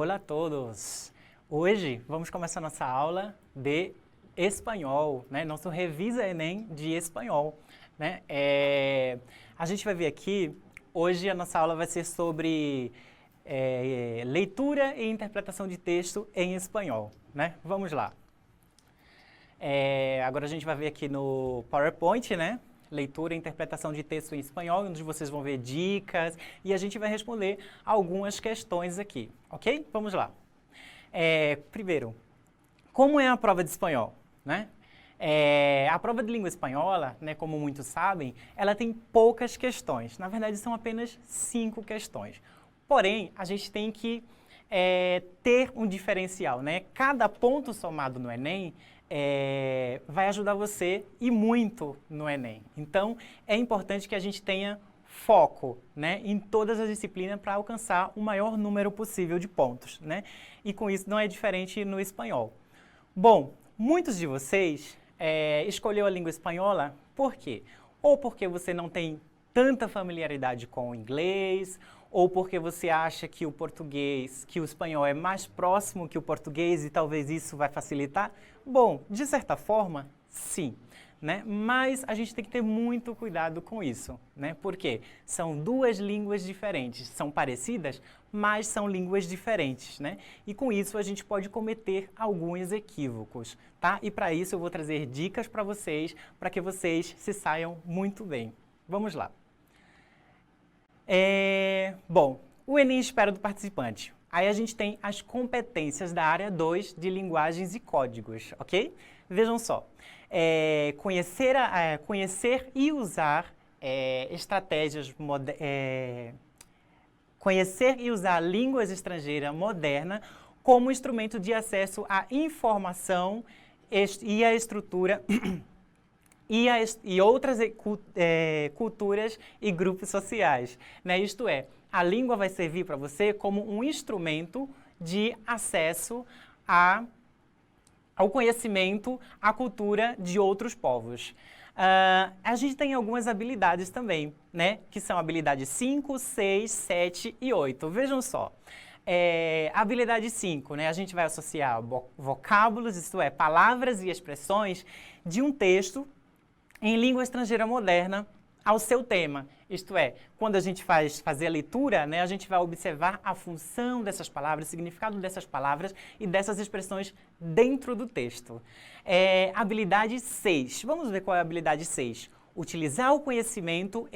Olá a todos! Hoje vamos começar nossa aula de espanhol, né? Nosso Revisa Enem de espanhol, né? A gente vai ver aqui, hoje a nossa aula vai ser sobre leitura e interpretação de texto em espanhol, né? Vamos lá. Agora a gente vai ver aqui no PowerPoint, né? Leitura e interpretação de texto em espanhol, onde vocês vão ver dicas e a gente vai responder algumas questões aqui, ok? Vamos lá. Primeiro, como é a prova de espanhol, né? A prova de língua espanhola, né, como muitos sabem, ela tem poucas questões. Na verdade, são apenas 5 questões. Porém, a gente tem que ter um diferencial, né? Cada ponto somado no Enem vai ajudar você e muito no Enem. Então, é importante que a gente tenha foco, né, em todas as disciplinas para alcançar o maior número possível de pontos, né? E com isso não é diferente no espanhol. Bom, muitos de vocês escolheu a língua espanhola por quê? Ou porque você não tem tanta familiaridade com o inglês, ou porque você acha que o português, que o espanhol é mais próximo que o português e talvez isso vai facilitar? Bom, de certa forma, sim, né? Mas a gente tem que ter muito cuidado com isso, né? Porque são duas línguas diferentes, são parecidas, mas são línguas diferentes, né? E com isso a gente pode cometer alguns equívocos, tá? E para isso eu vou trazer dicas para que vocês se saiam muito bem. Vamos lá. Bom, o Enem espera do participante. Aí a gente tem as competências da área 2 de linguagens e códigos, ok? Vejam só, conhecer e usar conhecer e usar línguas estrangeiras modernas como instrumento de acesso à informação e à estrutura e outras culturas e grupos sociais, né? Isto é, a língua vai servir para você como um instrumento de acesso ao conhecimento, à cultura de outros povos. A gente tem algumas habilidades também, né? Que são habilidades 5, 6, 7 e 8. Vejam só. Habilidade 5, né? A gente vai associar vocábulos, isto é, palavras e expressões de um texto em língua estrangeira moderna ao seu tema. Isto é, quando a gente fazer a leitura, né, a gente vai observar a função dessas palavras, o significado dessas palavras e dessas expressões dentro do texto. Habilidade 6. Vamos ver qual é a habilidade 6. Utilizar o conhecimento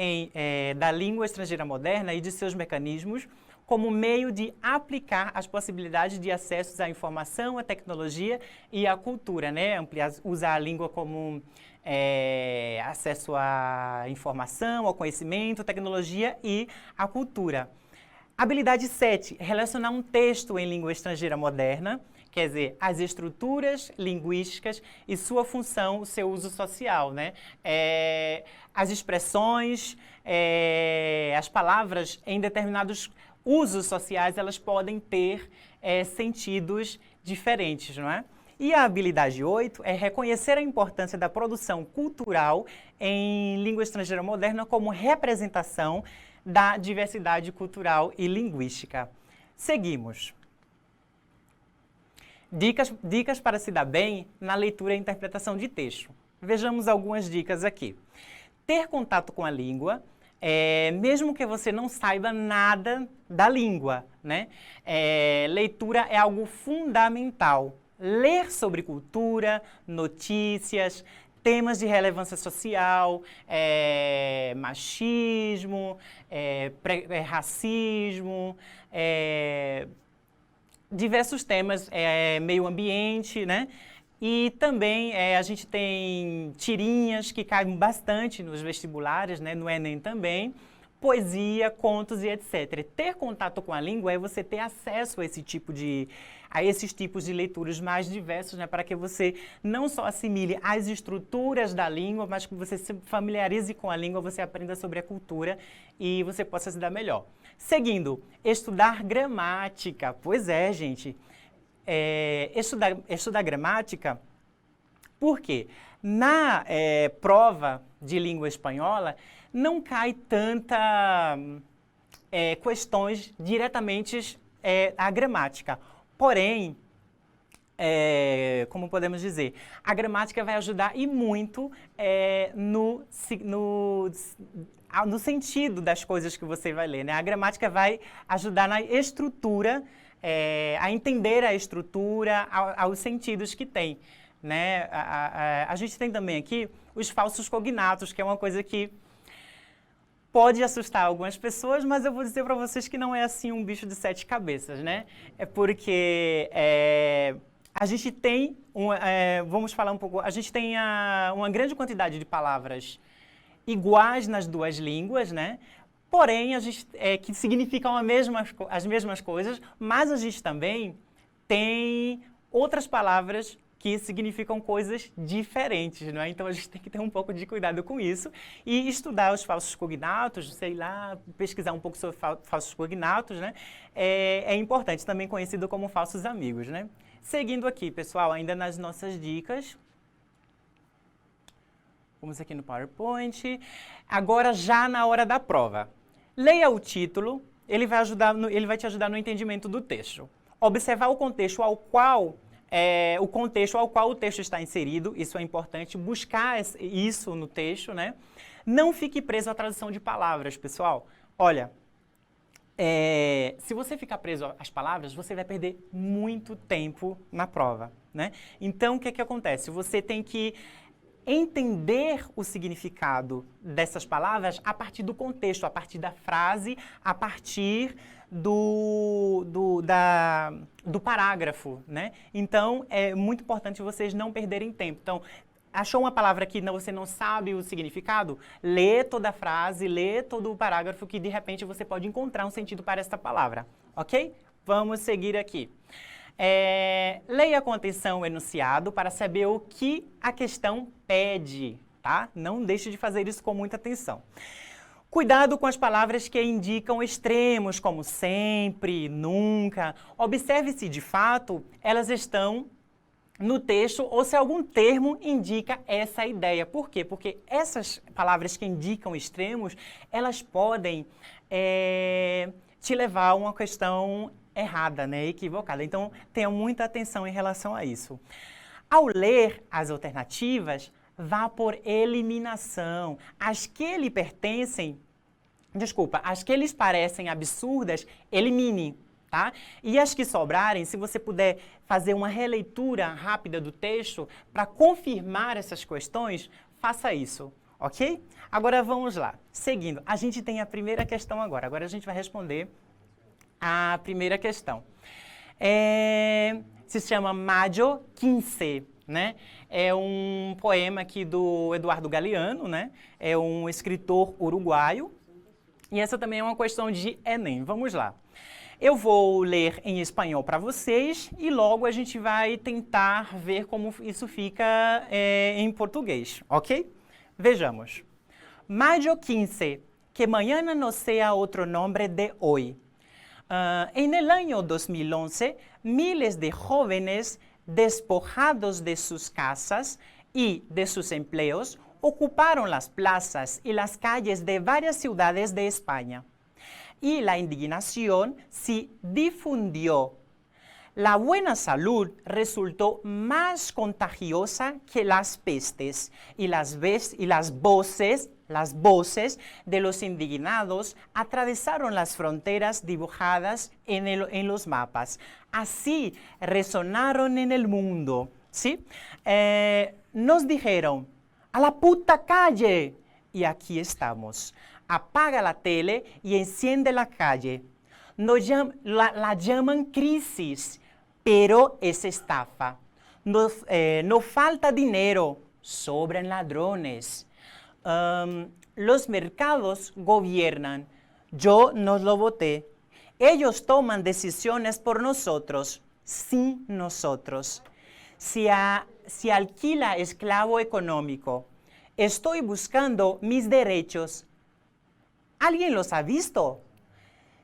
da língua estrangeira moderna e de seus mecanismos como meio de aplicar as possibilidades de acesso à informação, à tecnologia e à cultura, né? Usar a língua como acesso à informação, ao conhecimento, tecnologia e à cultura. Habilidade 7, relacionar um texto em língua estrangeira moderna, quer dizer, as estruturas linguísticas e sua função, o seu uso social, né? As expressões, as palavras em determinados usos sociais, elas podem ter sentidos diferentes, não é? E a habilidade 8 é reconhecer a importância da produção cultural em língua estrangeira moderna como representação da diversidade cultural e linguística. Seguimos. Dicas para se dar bem na leitura e interpretação de texto. Vejamos algumas dicas aqui. Ter contato com a língua, mesmo que você não saiba nada da língua, né? Leitura é algo fundamental. Ler sobre cultura, notícias, temas de relevância social, machismo, racismo, diversos temas, meio ambiente, né? E também a gente tem tirinhas que caem bastante nos vestibulares, né? No Enem também. Poesia, contos e etc. Ter contato com a língua é você ter acesso a esses tipos de leituras mais diversos, né, para que você não só assimile as estruturas da língua, mas que você se familiarize com a língua, você aprenda sobre a cultura e você possa se dar melhor. Seguindo, estudar gramática. Pois é, gente. Estudar gramática, por quê? Na prova de língua espanhola, não cai tanta questões diretamente a gramática. Porém, como podemos dizer, a gramática vai ajudar e muito no sentido das coisas que você vai ler, né? A gramática vai ajudar na estrutura, a entender a estrutura, aos sentidos que tem, né? A gente tem também aqui os falsos cognatos, que é uma coisa que pode assustar algumas pessoas, mas eu vou dizer para vocês que não é assim um bicho de 7 cabeças, né? É porque a gente tem, vamos falar um pouco, a gente tem uma grande quantidade de palavras iguais nas duas línguas, né? Porém, que significam as mesmas coisas, mas a gente também tem outras palavras que significam coisas diferentes, não é? Então a gente tem que ter um pouco de cuidado com isso e estudar os falsos cognatos, sei lá, pesquisar um pouco sobre falsos cognatos, né? É importante, também conhecido como falsos amigos, né? Seguindo aqui, pessoal, ainda nas nossas dicas. Vamos aqui no PowerPoint. Agora, já na hora da prova. Leia o título, ele vai te ajudar no entendimento do texto. Observar o contexto ao qual o texto está inserido, isso é importante, buscar isso no texto, né? Não fique preso à tradução de palavras, pessoal. Olha, se você ficar preso às palavras, você vai perder muito tempo na prova, né? Então, o que acontece? Você tem que entender o significado dessas palavras a partir do contexto, a partir da frase, a partir do parágrafo, né? Então, é muito importante vocês não perderem tempo. Então, achou uma palavra que você não sabe o significado? Lê toda a frase, lê todo o parágrafo que, de repente, você pode encontrar um sentido para esta palavra, ok? Vamos seguir aqui. Leia com atenção o enunciado para saber o que a questão pede, tá? Não deixe de fazer isso com muita atenção. Cuidado com as palavras que indicam extremos, como sempre, nunca. Observe se, de fato, elas estão no texto ou se algum termo indica essa ideia. Por quê? Porque essas palavras que indicam extremos, elas podem te levar a uma questão errada, né? Equivocada. Então, tenha muita atenção em relação a isso. Ao ler as alternativas, vá por eliminação. As que lhe pertencem, as que lhes parecem absurdas, elimine, tá? E as que sobrarem, se você puder fazer uma releitura rápida do texto para confirmar essas questões, faça isso, ok? Agora vamos lá. Seguindo, a gente tem a primeira questão agora. Agora a gente vai responder a primeira questão. Se chama Mayo 15, né? É um poema aqui do Eduardo Galeano, né? É um escritor uruguaio. E essa também é uma questão de Enem. Vamos lá. Eu vou ler em espanhol para vocês e logo a gente vai tentar ver como isso fica em português, ok? Vejamos. Mayo 15, que mañana no sea otro nombre de hoy. En el año 2011, miles de jóvenes despojados de sus casas y de sus empleos ocuparon las plazas y las calles de varias ciudades de España. Y la indignación se difundió. La buena salud resultó más contagiosa que las pestes y las voces de los indignados atravesaron las fronteras dibujadas en los mapas. Así resonaron en el mundo, ¿sí? Nos dijeron, ¡a la puta calle! Y aquí estamos. Apaga la tele y enciende la calle. La llaman crisis, pero es estafa. No falta dinero, sobran ladrones. Los mercados gobiernan. Yo no lo voté. Ellos toman decisiones por nosotros, sin nosotros. Se alquila esclavo económico. Estoy buscando mis derechos. ¿Alguien los ha visto?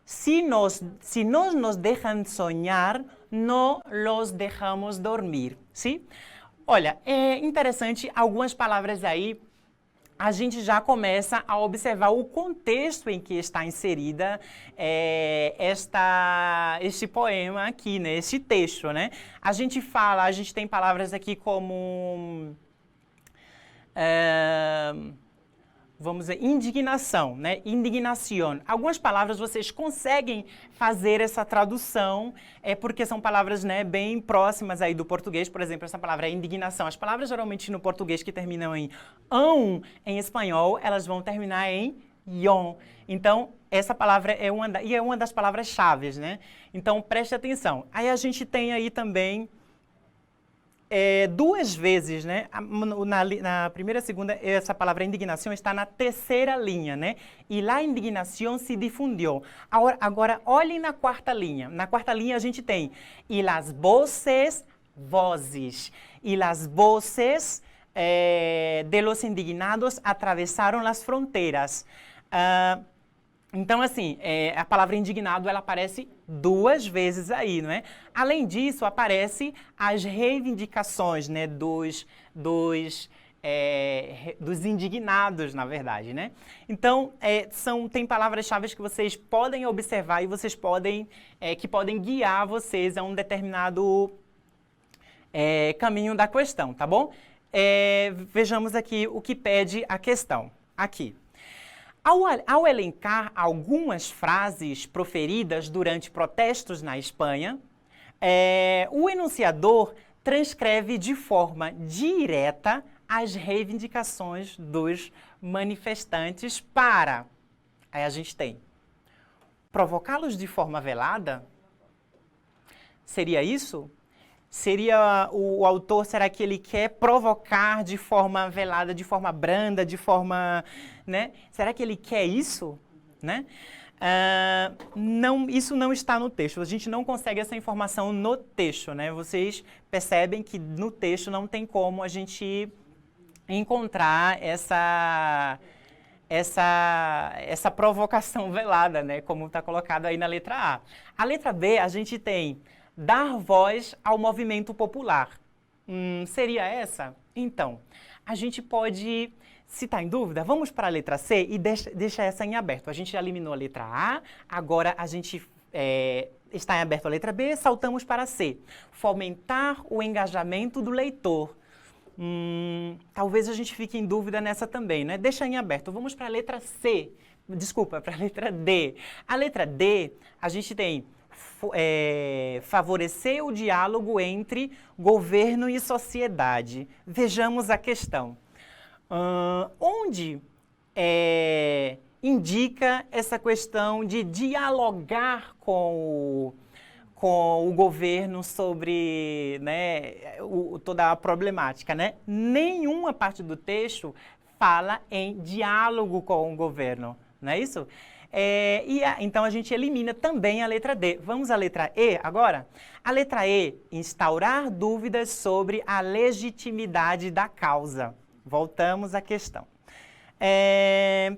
Si no nos dejan sonhar, não los dejamos dormir, sim? Olha, é interessante algumas palavras aí a gente já começa a observar o contexto em que está inserida este poema aqui, né? Este texto, né? A gente tem palavras aqui como... vamos dizer, indignação, né? Indignação. Algumas palavras vocês conseguem fazer essa tradução, porque são palavras, né, bem próximas aí do português. Por exemplo, essa palavra é indignação. As palavras geralmente no português que terminam em ão, em espanhol, elas vão terminar em ion. Então, essa palavra é uma das palavras-chave, né? Então, preste atenção. Aí a gente tem aí também duas vezes, né? Na primeira e segunda, essa palavra indignação está na terceira linha, né? E lá a indignação se difundiu. Agora, olhem na quarta linha. Na quarta linha a gente tem e las voces, vozes. E las voces de los indignados atravessaram las fronteiras. Então, assim, a palavra indignado, ela aparece duas vezes aí, não é? Além disso, aparece as reivindicações, né, dos indignados, na verdade, né? Então, tem palavras-chave que vocês podem observar e vocês que podem guiar vocês a um determinado caminho da questão, tá bom? Vejamos aqui o que pede a questão. Aqui. Ao elencar algumas frases proferidas durante protestos na Espanha, o enunciador transcreve de forma direta as reivindicações dos manifestantes para... Aí a gente tem provocá-los de forma velada? Seria isso? Seria o autor, será que ele quer provocar de forma velada, de forma branda, de forma, né? Será que ele quer isso, né? Não, isso não está no texto, a gente não consegue essa informação no texto, né? Vocês percebem que no texto não tem como a gente encontrar essa provocação velada, né? Como está colocado aí na letra A. A letra B, a gente tem dar voz ao movimento popular. Seria essa? Então, a gente pode, se está em dúvida, vamos para a letra C e deixa essa em aberto. A gente já eliminou a letra A, agora a gente está em aberto a letra B, saltamos para C. Fomentar o engajamento do leitor. Talvez a gente fique em dúvida nessa também, né? Deixa em aberto. Vamos para a letra C. Desculpa, para a letra D. A letra D, a gente tem favorecer o diálogo entre governo e sociedade. Vejamos a questão. Onde indica essa questão de dialogar com o governo sobre, né, toda a problemática, né? Nenhuma parte do texto fala em diálogo com o governo, não é isso? Então, a gente elimina também a letra D. Vamos à letra E agora? A letra E, instaurar dúvidas sobre a legitimidade da causa. Voltamos à questão.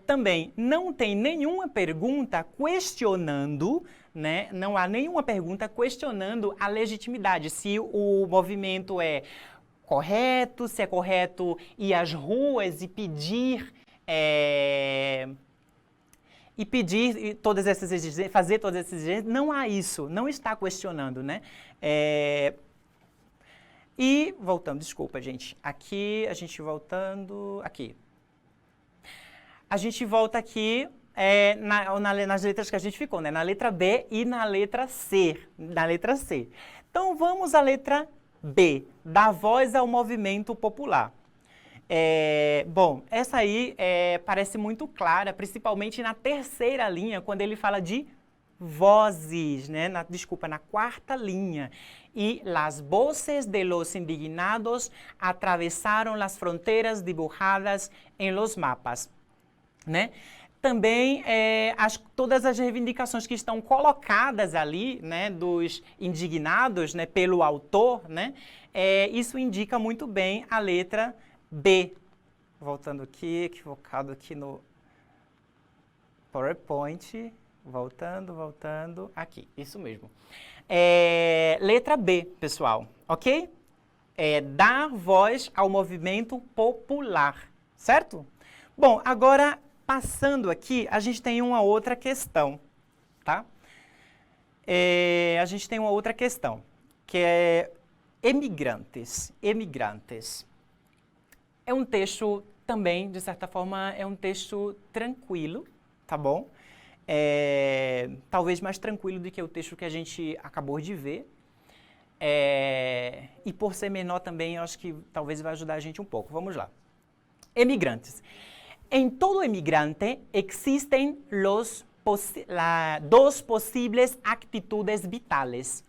Também, não tem nenhuma pergunta questionando, né? Não há nenhuma pergunta questionando a legitimidade, se o movimento é correto, se é correto ir às ruas e pedir... todas essas exigências, fazer todas essas exigências, não há isso, não está questionando, né? E voltando, desculpa, gente, aqui, a gente voltando, aqui. A gente volta aqui nas letras que a gente ficou, né? Na letra B e na letra C, Então, vamos à letra B, dar voz ao movimento popular. Bom, essa aí parece muito clara, principalmente na terceira linha, quando ele fala de vozes, né? Na quarta linha. E las voces de los indignados atravessaram las fronteiras dibujadas em los mapas, né? Também todas as reivindicações que estão colocadas ali, né, dos indignados, né, pelo autor, né? Isso indica muito bem a letra B. Voltando aqui, equivocado aqui no PowerPoint. Voltando, aqui, isso mesmo. Letra B, pessoal, ok? Dar voz ao movimento popular, certo? Bom, agora, passando aqui, a gente tem uma outra questão, tá? A gente tem uma outra questão, que é emigrantes. Emigrantes. É um texto também, de certa forma, é um texto tranquilo, tá bom? Talvez mais tranquilo do que o texto que a gente acabou de ver. E por ser menor também, eu acho que talvez vai ajudar a gente um pouco. Vamos lá. Emigrantes. En todo emigrante existen dos posibles actitudes vitales.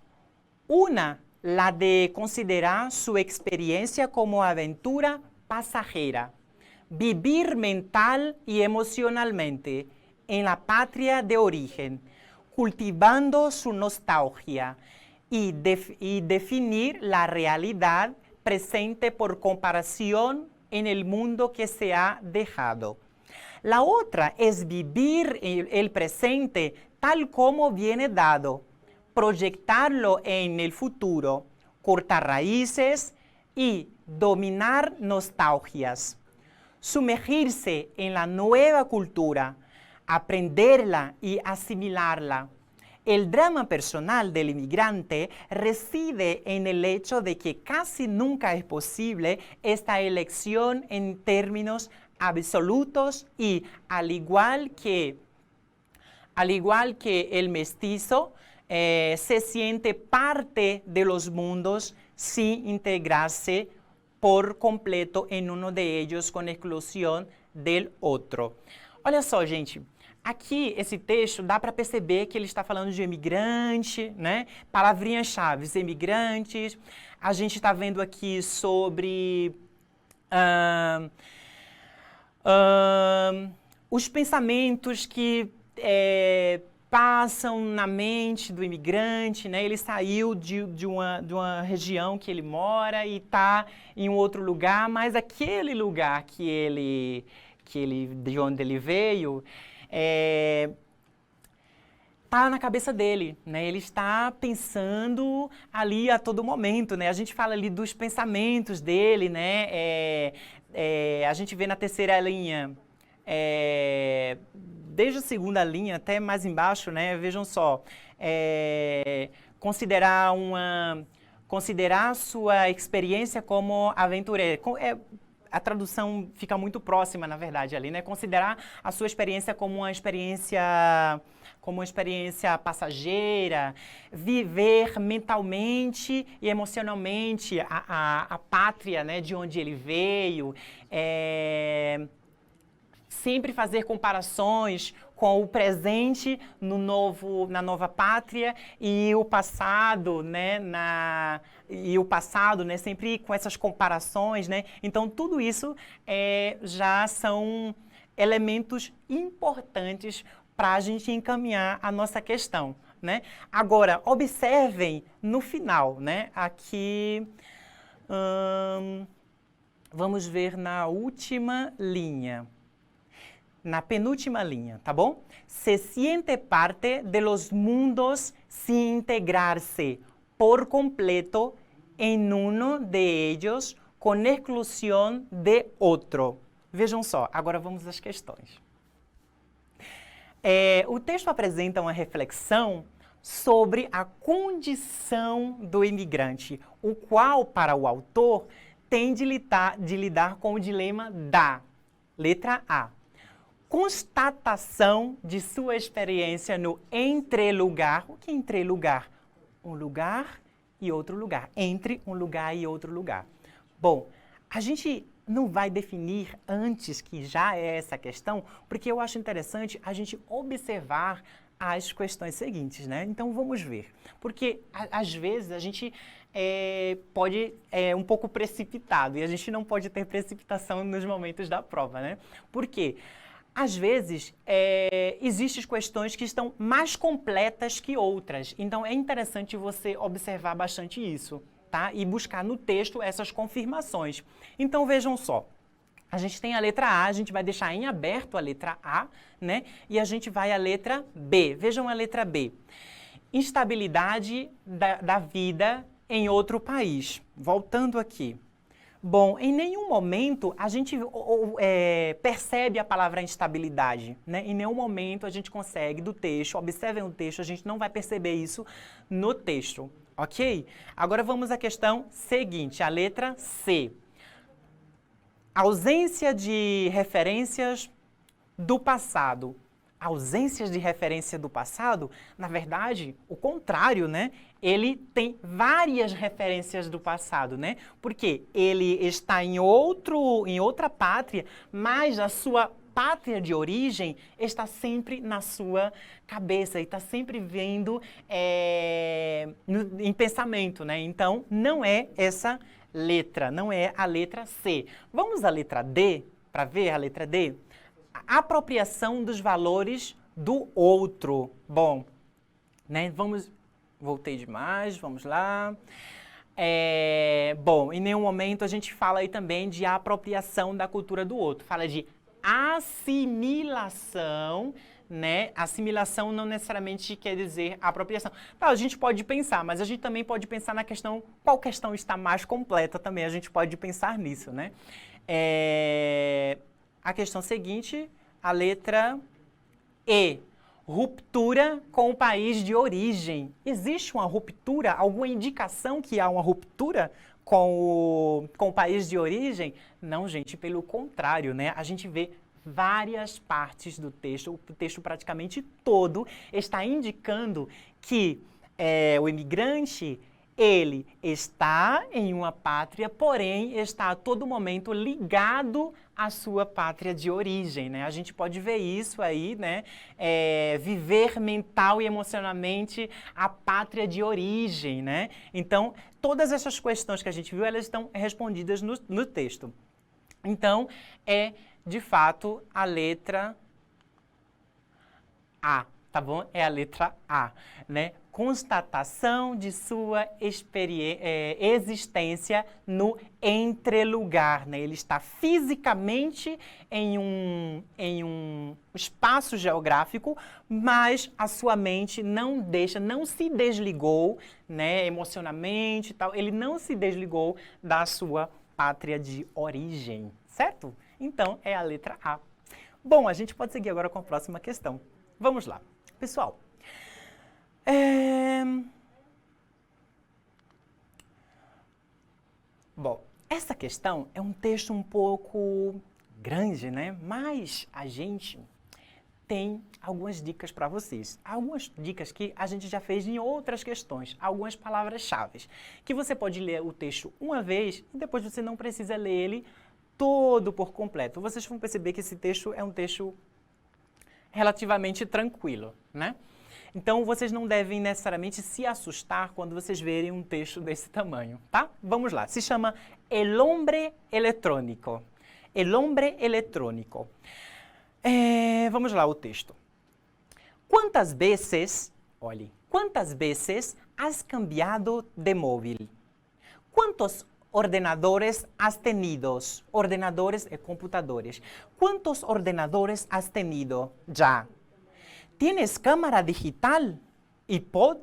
Una, la de considerar su experiencia como aventura pasajera, vivir mental y emocionalmente en la patria de origen, cultivando su nostalgia y definir la realidad presente por comparación en el mundo que se ha dejado. La otra es vivir el presente tal como viene dado, proyectarlo en el futuro, cortar raíces y dominar nostalgias. Sumergirse en la nueva cultura, aprenderla y asimilarla. El drama personal del inmigrante reside en el hecho de que casi nunca es posible esta elección en términos absolutos y al igual que el mestizo, se siente parte de los mundos sin integrarse por completo em um de ellos com exclusão del outro. Olha só, gente, aqui esse texto dá para perceber que ele está falando de imigrante, né? Palavrinhas-chave, imigrantes. A gente está vendo aqui sobre os pensamentos que passam na mente do imigrante, né? Ele saiu de uma região que ele mora e está em um outro lugar, mas aquele lugar de onde ele veio está na cabeça dele, né? Ele está pensando ali a todo momento, né? A gente fala ali dos pensamentos dele, né? A gente vê na terceira linha, desde a segunda linha até mais embaixo, né? Vejam só, considerar sua experiência como aventureiro. A tradução fica muito próxima, na verdade, ali, né? Considerar a sua experiência como uma experiência passageira, viver mentalmente e emocionalmente a pátria, né, de onde ele veio, sempre fazer comparações com o presente na nova pátria e o passado, né, sempre com essas comparações, né? Então, tudo isso já são elementos importantes para a gente encaminhar a nossa questão, né? Agora, observem no final, né? Aqui, vamos ver na última linha. Na penúltima linha, tá bom? Se siente parte de los mundos sin integrarse por completo en uno de ellos con exclusión de otro. Vejam só, agora vamos às questões. O texto apresenta uma reflexão sobre a condição do imigrante, o qual, para o autor, tem de lidar com o dilema da letra A. Constatação de sua experiência no entrelugar. O que é entrelugar? Um lugar e outro lugar. Entre um lugar e outro lugar. Bom, a gente não vai definir antes que já é essa questão, porque eu acho interessante a gente observar as questões seguintes, né? Então, vamos ver. Porque, às vezes, a gente pode um pouco precipitado e a gente não pode ter precipitação nos momentos da prova, né? Por quê? Às vezes, existem questões que estão mais completas que outras. Então, é interessante você observar bastante isso, tá? E buscar no texto essas confirmações. Então, vejam só. A gente tem a letra A, a gente vai deixar em aberto a letra A, né? E a gente vai à letra B. Vejam a letra B. Instabilidade da vida em outro país. Voltando aqui. Bom, em nenhum momento a gente percebe a palavra instabilidade, né? Em nenhum momento a gente consegue do texto, observem o texto, a gente não vai perceber isso no texto, ok? Agora vamos à questão seguinte, a letra C. Ausência de referências do passado. Ausências de referência do passado, na verdade, o contrário, né? Ele tem várias referências do passado, né? Porque ele está em outra pátria, mas a sua pátria de origem está sempre na sua cabeça e está sempre vendo em pensamento, né? Então, não é essa letra, não é a letra C. Vamos à letra D, para ver a letra D? Apropriação dos valores do outro. Bom, né? Voltei demais, vamos lá. Bom, em nenhum momento a gente fala aí também de apropriação da cultura do outro. Fala de assimilação, né? Assimilação não necessariamente quer dizer apropriação. Tá, a gente pode pensar, mas a gente também pode pensar na questão, qual questão está mais completa também, a gente pode pensar nisso, né? A questão seguinte, a letra E. Ruptura com o país de origem. Existe uma ruptura, alguma indicação que há uma ruptura com o país de origem? Não, gente, pelo contrário, né? A gente vê várias partes do texto, o texto praticamente todo está indicando que o imigrante, ele está em uma pátria, porém está a todo momento ligado à sua pátria de origem, né? A gente pode ver isso aí, né? Viver mental e emocionalmente a pátria de origem, né? Então, todas essas questões que a gente viu, elas estão respondidas no texto. Então, de fato, a letra A, tá bom? É a letra A, né? Constatação de sua existência no entrelugar, né? Ele está fisicamente em um espaço geográfico, mas a sua mente não se desligou, né? Emocionalmente e tal, ele não se desligou da sua pátria de origem, certo? Então, é a letra A. Bom, a gente pode seguir agora com a próxima questão. Vamos lá. Pessoal, bom, essa questão é um texto um pouco grande, né? Mas a gente tem algumas dicas para vocês. Algumas dicas que a gente já fez em outras questões, algumas palavras-chave, que você pode ler o texto uma vez e depois você não precisa ler ele todo por completo. Vocês vão perceber que esse texto é um texto relativamente tranquilo, né? Então, vocês não devem necessariamente se assustar quando vocês verem um texto desse tamanho, tá? Vamos lá. Se chama El Hombre Electrónico. El Hombre Electrónico. Vamos lá o texto. Quantas vezes has cambiado de móvil? ¿Cuántos ordenadores has tenido? Ordenadores e computadores. ¿Cuántos ordenadores has tenido ya? ¿Tienes cámara digital, iPod,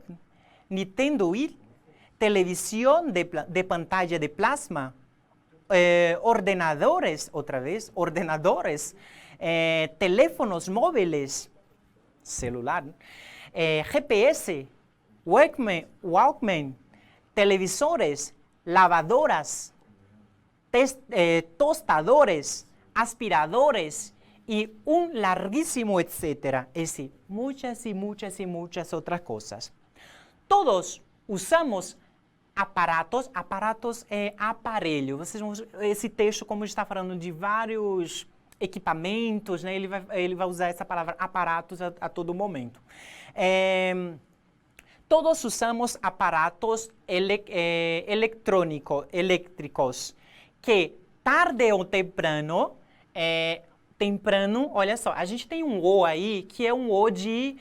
Nintendo Wii, televisión de pantalla de plasma, ordenadores, teléfonos móviles, celular, GPS, Walkman, televisores, lavadoras, tostadores, aspiradores y un larguísimo etcétera. Es decir, muchas y muchas y muchas otras cosas. Todos usamos aparatos é aparelho. Esse texto, como está falando de vários equipamentos, né, ele vai usar essa palavra aparatos a todo momento. Todos usamos aparatos elétricos que tarde ou temprano, olha só, a gente tem um O aí que é um O de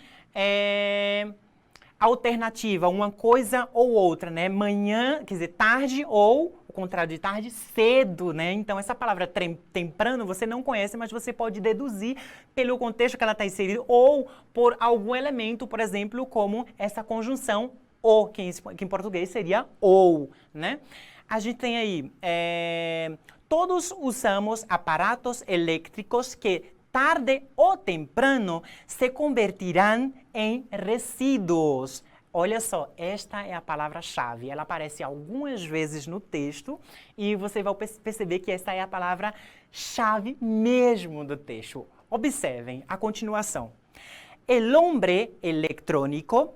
alternativa, uma coisa ou outra, né? Manhã, quer dizer, tarde ou, o contrário de tarde, cedo, né? Então, essa palavra temprano você não conhece, mas você pode deduzir pelo contexto que ela está inserida ou por algum elemento, por exemplo, como essa conjunção o, que em português seria ou, né? a gente tem aí, todos usamos aparatos elétricos que tarde ou temprano se convertirão em resíduos. Olha só, esta é a palavra-chave. Ela aparece algumas vezes no texto e você vai perceber que esta é a palavra-chave mesmo do texto. Observem a continuação. El hombre electrónico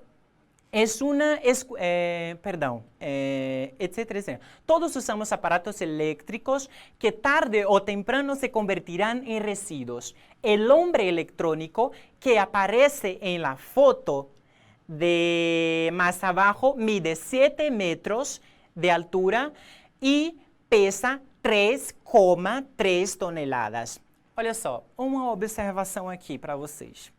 es una, etcétera, etcétera. Todos usamos aparatos eléctricos que tarde o temprano se convertirán en residuos. El hombre electrónico que aparece en la foto de más abajo mide 7 metros de altura y pesa 3,3 toneladas. Olha só, uma observação aqui para vocês.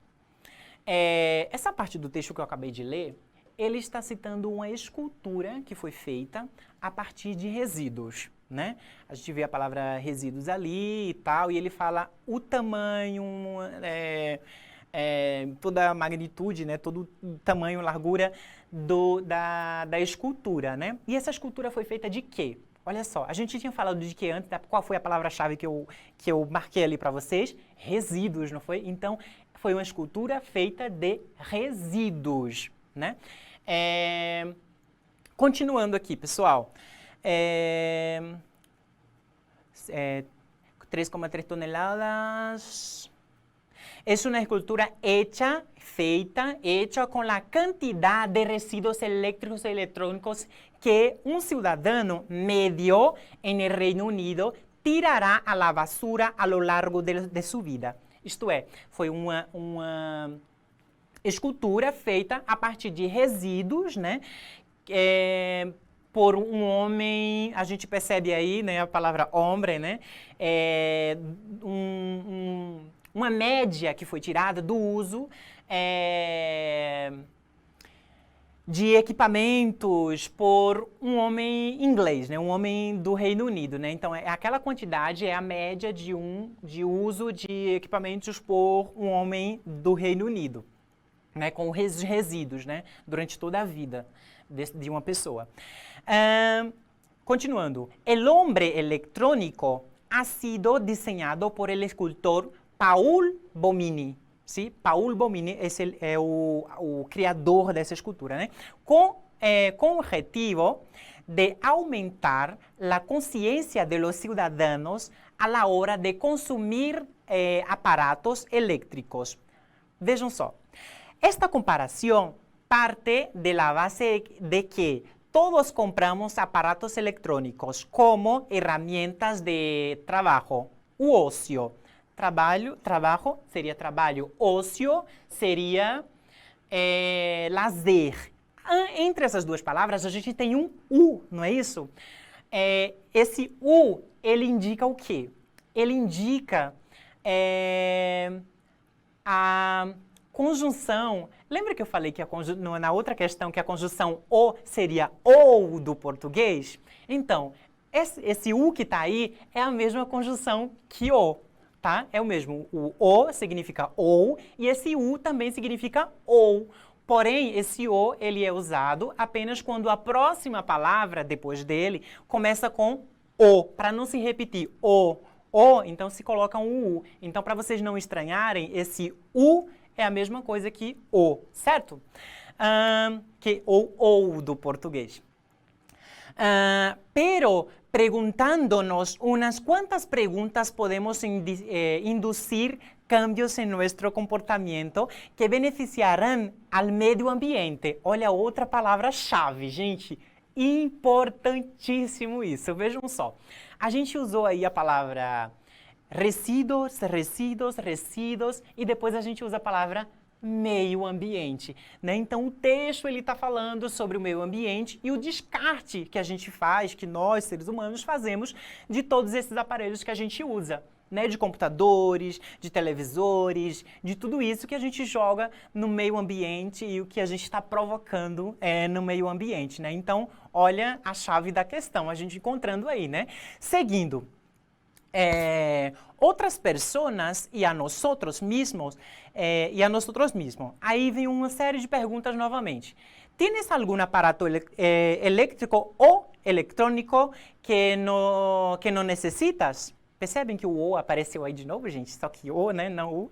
Essa parte do texto que eu acabei de ler, ele está citando uma escultura que foi feita a partir de resíduos, né? A gente vê a palavra resíduos ali e tal, e ele fala o tamanho, toda a magnitude, né? Todo o tamanho, largura da escultura, né? E essa escultura foi feita de quê? Olha só, a gente tinha falado de que antes, qual foi a palavra-chave que eu marquei ali para vocês? Resíduos, não foi? Então, foi uma escultura feita de resíduos, né? Continuando aqui, pessoal. 3,3 toneladas. Es una escultura hecha con la cantidad de residuos eléctricos y electrónicos que un ciudadano medio en el Reino Unido tirará a la basura a lo largo de su vida. Isto é, foi uma escultura feita a partir de resíduos, né? Por um homem, a gente percebe aí, né, a palavra homem, né? Uma média que foi tirada do uso de equipamentos por um homem inglês, né? Um homem do Reino Unido, né? Então, aquela quantidade é a média de uso de equipamentos por um homem do Reino Unido, né? Com resíduos, né? Durante toda a vida de uma pessoa. Continuando. El hombre electrónico ha sido diseñado por el escultor Paul Bomini. Sim? Paul Bomini é o criador dessa escultura, né? Com o objetivo de aumentar a consciência de los ciudadanos a la hora de consumir aparatos eléctricos. Vejam só, esta comparação parte de la base de que todos compramos aparatos electrónicos como herramientas de trabajo u ocio. Trabalho seria trabalho, ócio seria lazer. Entre essas duas palavras, a gente tem um U, não é isso? Esse U, ele indica o quê? Ele indica a conjunção. Lembra que eu falei que na outra questão que a conjunção O seria OU do português? Então, esse U que está aí é a mesma conjunção que O. Tá? É o mesmo. O O significa OU e esse U também significa OU. Porém, esse O ele é usado apenas quando a próxima palavra depois dele começa com O, para não se repetir. O, então se coloca um U. Então, para vocês não estranharem, esse U é a mesma coisa que O, certo? Que ou do português. Pero preguntándonos unas cuantas preguntas podemos inducir cambios en nuestro comportamiento que beneficiarán al medio ambiente. Olha outra palavra-chave, gente. Importantíssimo isso. Vejam só. A gente usou aí a palavra resíduos e depois a gente usa a palavra meio ambiente, né? Então, o texto ele está falando sobre o meio ambiente e o descarte que a gente faz, que nós, seres humanos, fazemos de todos esses aparelhos que a gente usa, né? De computadores, de televisores, de tudo isso que a gente joga no meio ambiente e o que a gente está provocando no meio ambiente, né? Então, olha a chave da questão, a gente encontrando aí, né? Seguindo. Otras personas y a nosotros mismos, Aí vem uma série de perguntas novamente. ¿Tienes algún aparato eléctrico o eletrônico que não necessitas. Percebem que o O apareceu aí de novo, gente? Só que O, né? Não U.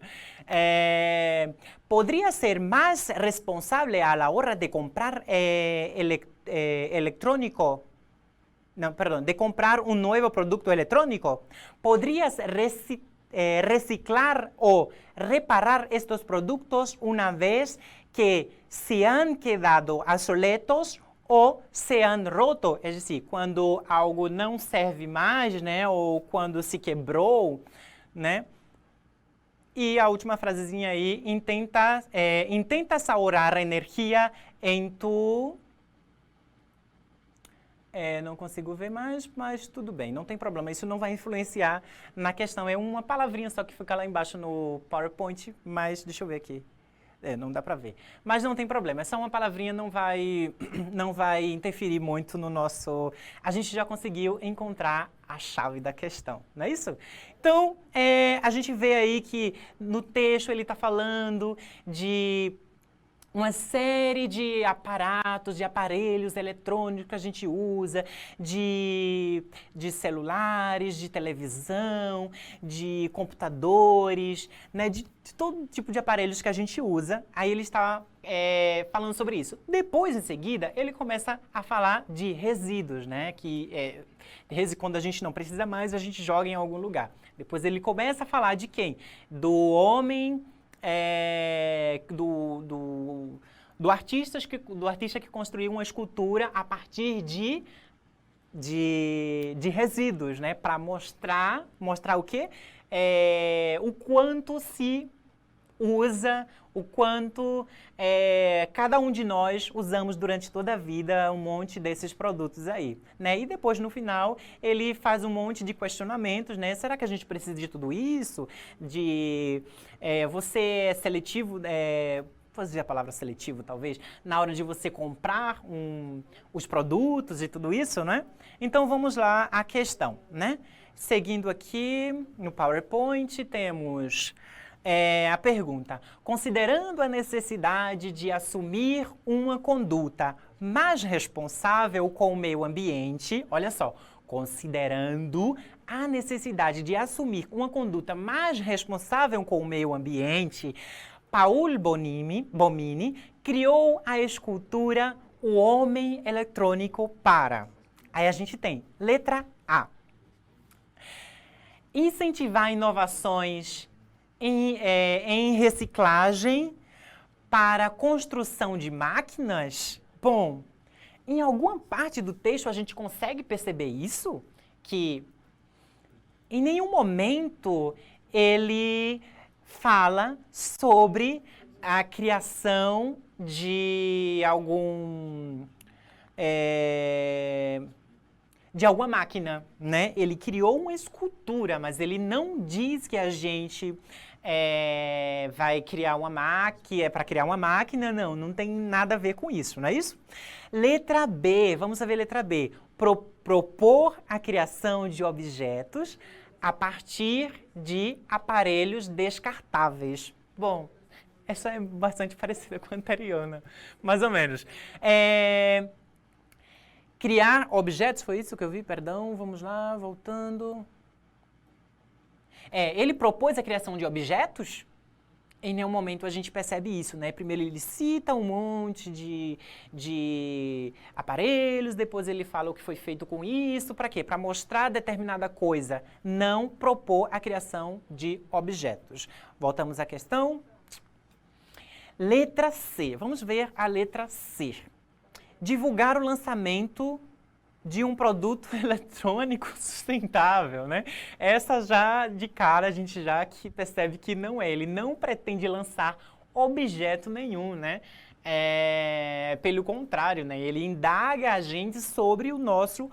Podría ser más responsable a la hora de comprar electrónico. No, perdón, de comprar un nuevo producto electrónico. ¿Podrías reciclar o reparar estos productos una vez que se han quedado obsoletos ou se han roto, é dizer, quando algo não serve mais, né, ou quando se quebrou, né? E a última frasezinha aí, intentas ahorrar energia em tu... não consigo ver mais, mas tudo bem, não tem problema, isso não vai influenciar na questão. É uma palavrinha só que fica lá embaixo no PowerPoint, mas deixa eu ver aqui. Não dá pra ver. Mas não tem problema, é só uma palavrinha, não vai interferir muito no nosso... A gente já conseguiu encontrar a chave da questão, não é isso? Então, a gente vê aí que no texto ele está falando de uma série de aparatos, de aparelhos eletrônicos que a gente usa, de celulares, de televisão, de computadores, né, de todo tipo de aparelhos que a gente usa. Aí ele está falando sobre isso. Depois, em seguida, ele começa a falar de resíduos, né, que quando a gente não precisa mais, a gente joga em algum lugar. Depois ele começa a falar de quem? Do homem... do artista que construiu uma escultura a partir de resíduos, né? Para mostrar o quê? O quanto se usa, o quanto cada um de nós usamos durante toda a vida um monte desses produtos aí, né? E depois, no final, ele faz um monte de questionamentos, né? Será que a gente precisa de tudo isso? Você é seletivo, vou dizer a palavra seletivo, talvez, na hora de você comprar os produtos e tudo isso, né? Então, vamos lá à questão, né? Seguindo aqui no PowerPoint, temos... a pergunta: considerando a necessidade de assumir uma conduta mais responsável com o meio ambiente, olha só, considerando a necessidade de assumir uma conduta mais responsável com o meio ambiente, Paul Bomini criou a escultura O Homem Eletrônico para... Aí a gente tem, letra A, incentivar inovações em reciclagem para a construção de máquinas. Bom, em alguma parte do texto a gente consegue perceber isso, que em nenhum momento ele fala sobre a criação de alguma máquina, né? Ele criou uma escultura, mas ele não diz que a gente vai criar uma máquina, para criar uma máquina, não tem nada a ver com isso, não é isso? Letra B, vamos ver a letra B. Propor a criação de objetos a partir de aparelhos descartáveis. Bom, essa é bastante parecida com a anterior, né? Mais ou menos. Criar objetos, foi isso que eu vi? Perdão, vamos lá, voltando. Ele propôs a criação de objetos? Em nenhum momento a gente percebe isso, né? Primeiro ele cita um monte de aparelhos, depois ele fala o que foi feito com isso, para quê? Para mostrar determinada coisa, não propor a criação de objetos. Voltamos à questão. Letra C, vamos ver a letra C. Divulgar o lançamento de um produto eletrônico sustentável, né? Essa já, de cara, a gente já percebe que não é. Ele não pretende lançar objeto nenhum, né? Pelo contrário, né? Ele indaga a gente sobre o nosso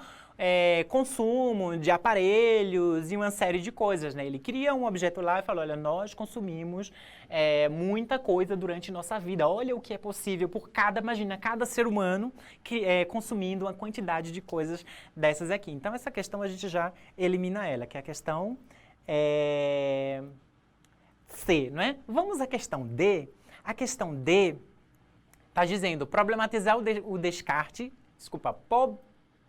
consumo de aparelhos e uma série de coisas, né? Ele cria um objeto lá e fala, olha, nós consumimos muita coisa durante nossa vida. Olha o que é possível por imagina, cada ser humano consumindo uma quantidade de coisas dessas aqui. Então, essa questão a gente já elimina ela, que é a questão C, não é? Vamos à questão D. A questão D está dizendo problematizar o descarte,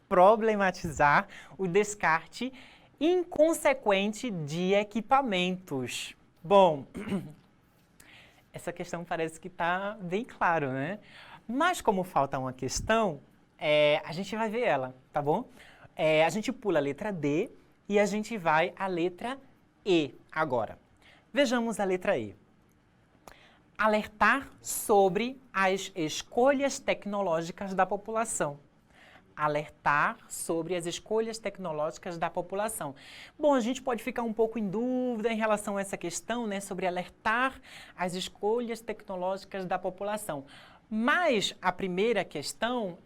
problematizar o descarte inconsequente de equipamentos. Bom, essa questão parece que está bem claro, né? Mas como falta uma questão, a gente vai ver ela, tá bom? A gente pula a letra D e a gente vai à letra E agora. Vejamos a letra E. Alertar sobre as escolhas tecnológicas da população. Alertar sobre as escolhas tecnológicas da população. Bom, a gente pode ficar um pouco em dúvida em relação a essa questão, né, sobre alertar as escolhas tecnológicas da população. Mas a primeira questão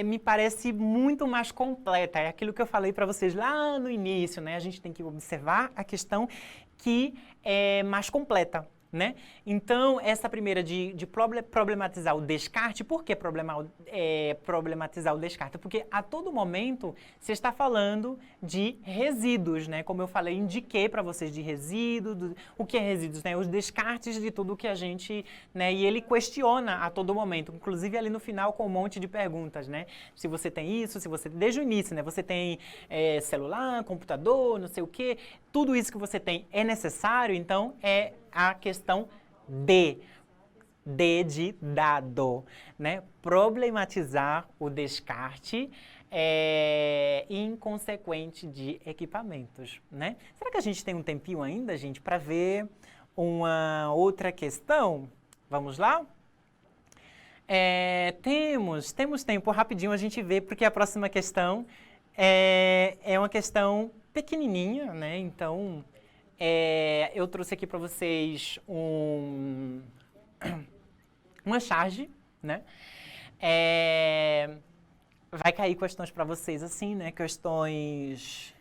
me parece muito mais completa. É aquilo que eu falei para vocês lá no início, né? A gente tem que observar a questão que é mais completa, né? Então, essa primeira de problematizar o descarte, por que problematizar o descarte? Porque a todo momento você está falando de resíduos, né? Como eu falei, indiquei para vocês de resíduos, o que é resíduos, né? Os descartes de tudo que a gente, né? E ele questiona a todo momento, inclusive ali no final com um monte de perguntas, né? Se você tem isso, se você, desde o início, né? Você tem celular, computador, não sei o quê, tudo isso que você tem é necessário, então é a questão D de dado, né? Problematizar o descarte inconsequente de equipamentos, né? Será que a gente tem um tempinho ainda, gente, para ver uma outra questão? Vamos lá? Temos tempo, rapidinho a gente vê, porque a próxima questão é uma questão pequenininha, né? Então, eu trouxe aqui para vocês uma charge, né? Vai cair questões para vocês assim, né? Questões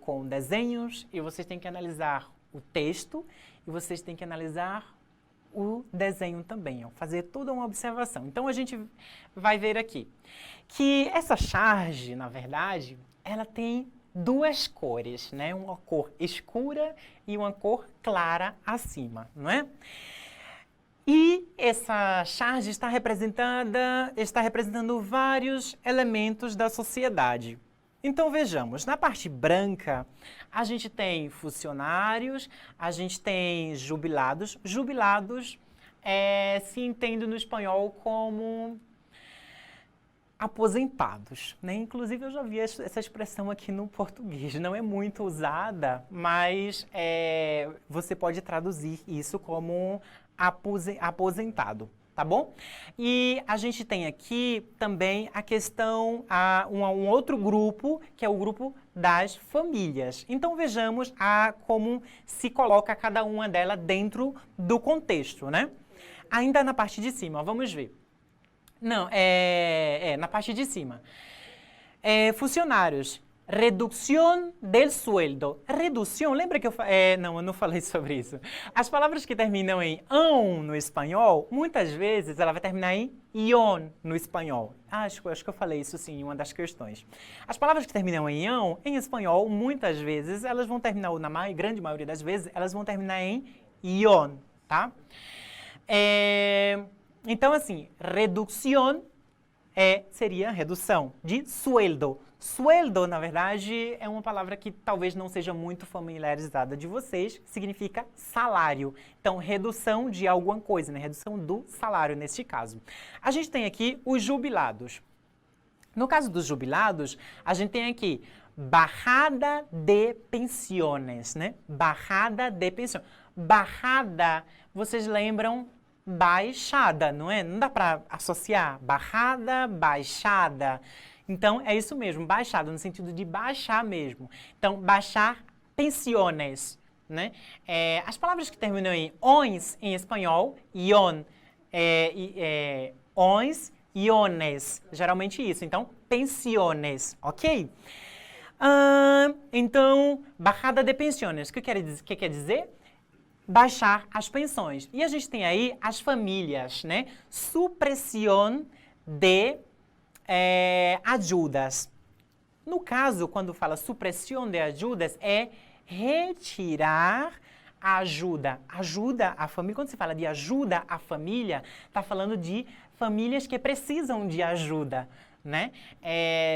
com desenhos, e vocês têm que analisar o texto e vocês têm que analisar o desenho também, ó, fazer toda uma observação. Então, a gente vai ver aqui que essa charge, na verdade, ela tem duas cores, né? Uma cor escura e uma cor clara acima, não é? E essa charge está representando vários elementos da sociedade. Então vejamos, na parte branca, a gente tem funcionários, a gente tem jubilados. Jubilados se entende no espanhol como aposentados, né? Inclusive eu já vi essa expressão aqui no português, não é muito usada, mas você pode traduzir isso como aposentado, tá bom? E a gente tem aqui também a questão, um outro grupo, que é o grupo das famílias. Então vejamos como se coloca cada uma delas dentro do contexto, né? Ainda na parte de cima, vamos ver. Não, na parte de cima. Funcionários. Redução del sueldo. Redução, lembra que eu não falei sobre isso. As palavras que terminam em ão no espanhol, muitas vezes ela vai terminar em ion no espanhol. Acho que eu falei isso sim em uma das questões. As palavras que terminam em ão, em espanhol, muitas vezes, elas vão terminar, ou na grande maioria das vezes, elas vão terminar em ion, tá? Então, assim, redução seria redução de sueldo. Sueldo, na verdade, é uma palavra que talvez não seja muito familiarizada de vocês, significa salário. Então, redução de alguma coisa, né? Redução do salário, neste caso. A gente tem aqui os jubilados. No caso dos jubilados, a gente tem aqui bajada de pensiones, né? Bajada de pensiones. Bajada, vocês lembram? Baixada, não é? Não dá para associar bajada, baixada. Então, é isso mesmo, baixada, no sentido de baixar mesmo. Então, baixar pensiones, né? As palavras que terminam em ons, em espanhol, ion, ons, iones, geralmente isso. Então, pensiones, ok? Então, bajada de pensiones, o que quer dizer? Baixar as pensões. E a gente tem aí as famílias, né? Supressão de ajudas. No caso, quando fala supressão de ajudas, é retirar a ajuda. Ajuda à família. Quando se fala de ajuda à família, está falando de famílias que precisam de ajuda, né?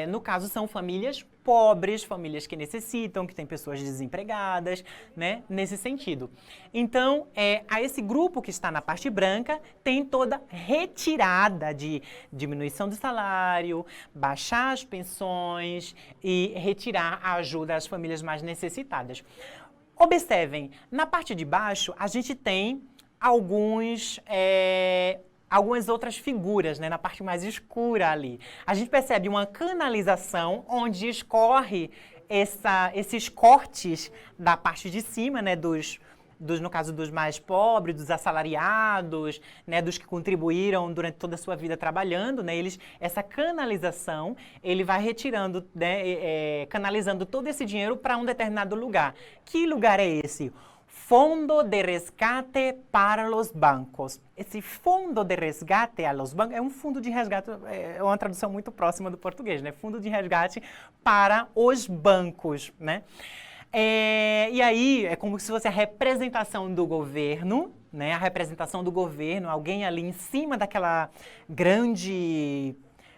No caso, são famílias pobres, famílias que necessitam, que têm pessoas desempregadas, né? Nesse sentido. Então, a esse grupo que está na parte branca, tem toda retirada de diminuição do salário, baixar as pensões e retirar a ajuda às famílias mais necessitadas. Observem, na parte de baixo, a gente tem algumas outras figuras, né, na parte mais escura ali. A gente percebe uma canalização onde escorre esses cortes da parte de cima, né, no caso dos mais pobres, dos assalariados, né, dos que contribuíram durante toda a sua vida trabalhando, né, essa canalização, ele vai retirando, né, canalizando todo esse dinheiro para um determinado lugar. Que lugar é esse? Fundo de resgate para los bancos. Esse fundo de resgate a los bancos é um fundo de resgate, é uma tradução muito próxima do português, né? Fundo de resgate para os bancos, né? E aí é como se fosse a representação do governo, né? A representação do governo, alguém ali em cima daquela grande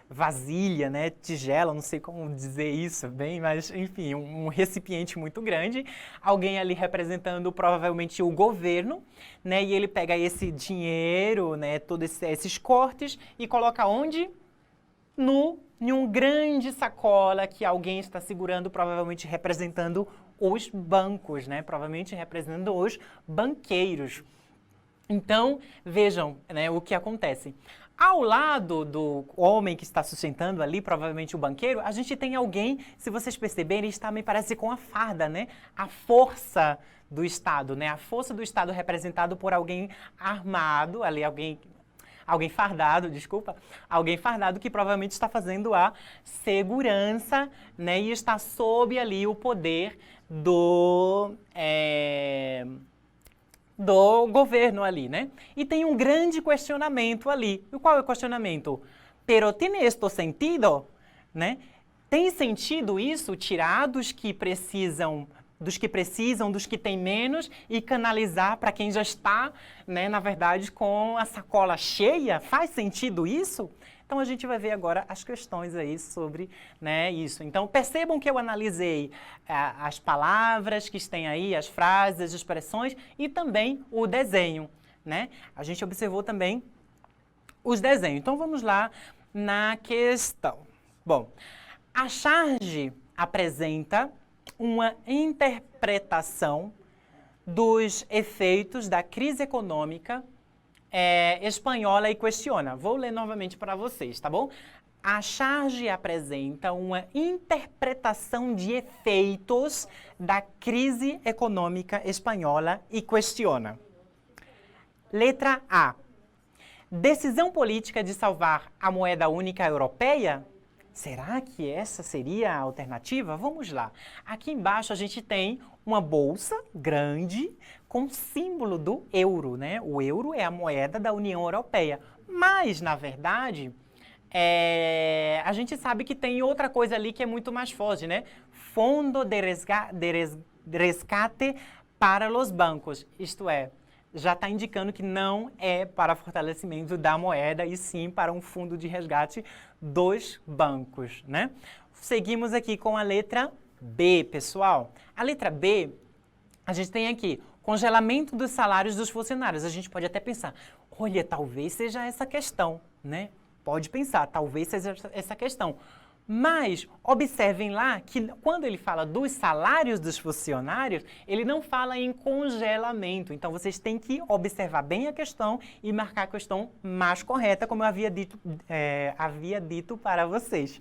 vasilha, né, tigela, não sei como dizer isso bem, mas enfim, um recipiente muito grande, alguém ali representando provavelmente o governo, né, e ele pega esse dinheiro, né, todos esses cortes e coloca onde? Em um grande sacola que alguém está segurando, provavelmente representando os bancos, né, provavelmente representando os banqueiros. Então, vejam, né, o que acontece. Ao lado do homem que está sustentando ali, provavelmente o banqueiro, a gente tem alguém, se vocês perceberem, está, me parece, com a farda, né? A força do Estado, né? A força do Estado representado por alguém armado, ali alguém fardado, desculpa, alguém fardado que provavelmente está fazendo a segurança, né? E está sob ali o poder do governo ali, né? E tem um grande questionamento ali. E qual é o questionamento? Pero tiene esto sentido? Né? Tem sentido isso, tirar dos que precisam, dos que têm menos e canalizar para quem já está, né, na verdade, com a sacola cheia? Faz sentido isso? Então, a gente vai ver agora as questões aí sobre, né, isso. Então, percebam que eu analisei as palavras que estão aí, as frases, as expressões e também o desenho, né? A gente observou também os desenhos. Então, vamos lá na questão. Bom, a charge apresenta uma interpretação dos efeitos da crise econômica espanhola e questiona. Vou ler novamente para vocês, tá bom? A charge apresenta uma interpretação de efeitos da crise econômica espanhola e questiona. Letra A. Decisão política de salvar a moeda única europeia? Será que essa seria a alternativa? Vamos lá. Aqui embaixo a gente tem uma bolsa grande com símbolo do euro, né? O euro é a moeda da União Europeia. Mas, na verdade, a gente sabe que tem outra coisa ali que é muito mais forte, né? Fundo de resgate para los bancos. Isto é, já está indicando que não é para fortalecimento da moeda, e sim para um fundo de resgate dos bancos, né? Seguimos aqui com a letra B, pessoal. A letra B, a gente tem aqui congelamento dos salários dos funcionários. A gente pode até pensar, olha, talvez seja essa questão, né? Pode pensar, talvez seja essa questão. Mas observem lá que quando ele fala dos salários dos funcionários, ele não fala em congelamento. Então, vocês têm que observar bem a questão e marcar a questão mais correta, como eu havia dito para vocês.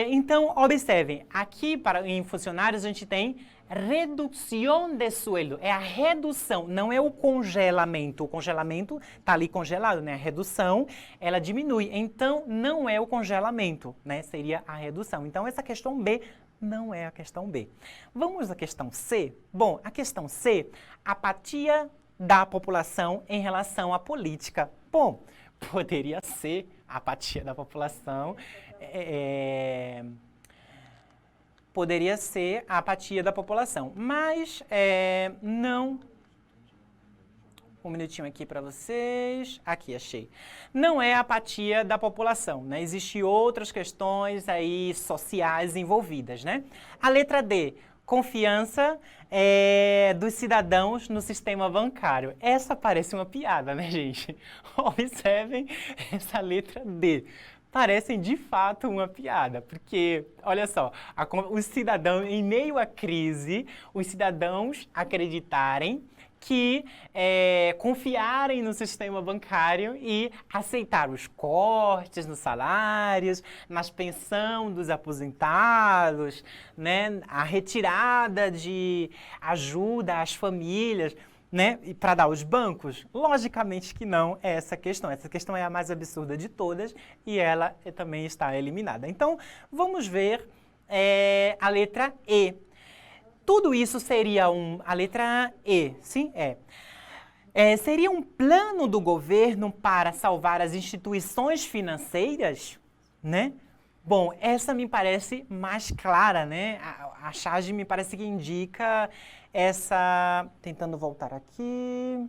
Então, observem, aqui em funcionários a gente tem redução de sueldo, é a redução, não é o congelamento. O congelamento está ali congelado, né? A redução, ela diminui, então não é o congelamento, né? Seria a redução. Então, essa questão B não é a questão B. Vamos à questão C? Bom, a questão C, apatia da população em relação à política. Bom, poderia ser a apatia da população, poderia ser a apatia da população, mas não Um minutinho aqui para vocês. Aqui, achei. Não é a apatia da população, né? Existem outras questões aí sociais envolvidas, né? A letra D, confiança dos cidadãos no sistema bancário. Essa parece uma piada, né, gente? Observem essa letra D. Parecem de fato uma piada, porque, olha só, os cidadãos, em meio à crise, os cidadãos acreditarem que confiarem no sistema bancário e aceitar os cortes nos salários, nas pensões dos aposentados, né, a retirada de ajuda às famílias, né, para dar aos bancos? Logicamente que não é essa questão. Essa questão é a mais absurda de todas e ela também está eliminada. Então, vamos ver a letra E. Tudo isso seria a letra E, sim? Seria um plano do governo para salvar as instituições financeiras, né? Bom, essa me parece mais clara, né? A charge me parece que indica essa... Tentando voltar aqui...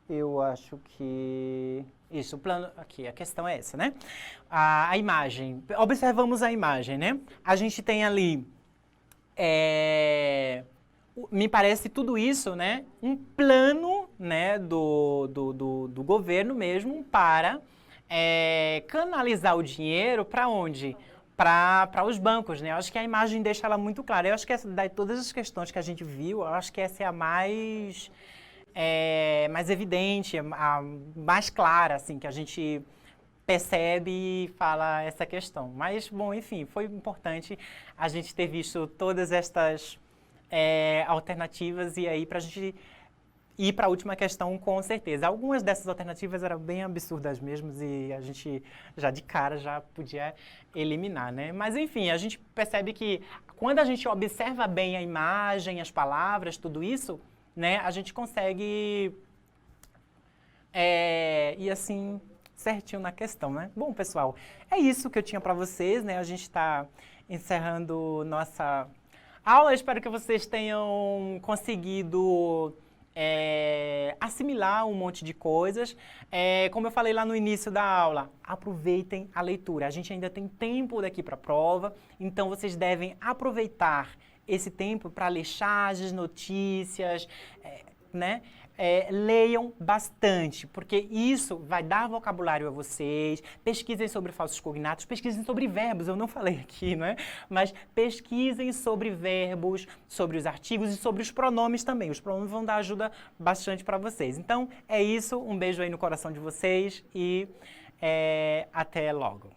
Eu acho que... Isso, o plano... Aqui, a questão é essa, né? A imagem. Observamos a imagem, né? A gente tem ali... me parece tudo isso, né? Um plano, né, do governo mesmo para canalizar o dinheiro para onde? Para os bancos, né? Eu acho que a imagem deixa ela muito clara. Eu acho que de todas as questões que a gente viu, eu acho que essa é a mais evidente, a mais clara, assim, que a gente percebe e fala essa questão. Mas, bom, enfim, foi importante a gente ter visto todas estas alternativas e aí para a gente ir para a última questão com certeza. Algumas dessas alternativas eram bem absurdas mesmo e a gente já de cara já podia eliminar, né? Mas, enfim, a gente percebe que quando a gente observa bem a imagem, as palavras, tudo isso, né, a gente consegue ir assim certinho na questão, né? Bom, pessoal, é isso que eu tinha para vocês, né? A gente está encerrando nossa aula. Espero que vocês tenham conseguido assimilar um monte de coisas. Como eu falei lá no início da aula, aproveitem a leitura. A gente ainda tem tempo daqui para a prova, então vocês devem aproveitar esse tempo para ler charges, notícias, né? Leiam bastante, porque isso vai dar vocabulário a vocês. Pesquisem sobre falsos cognatos, pesquisem sobre verbos, eu não falei aqui, não é? Mas pesquisem sobre verbos, sobre os artigos e sobre os pronomes também. Os pronomes vão dar ajuda bastante para vocês. Então, é isso. Um beijo aí no coração de vocês e até logo.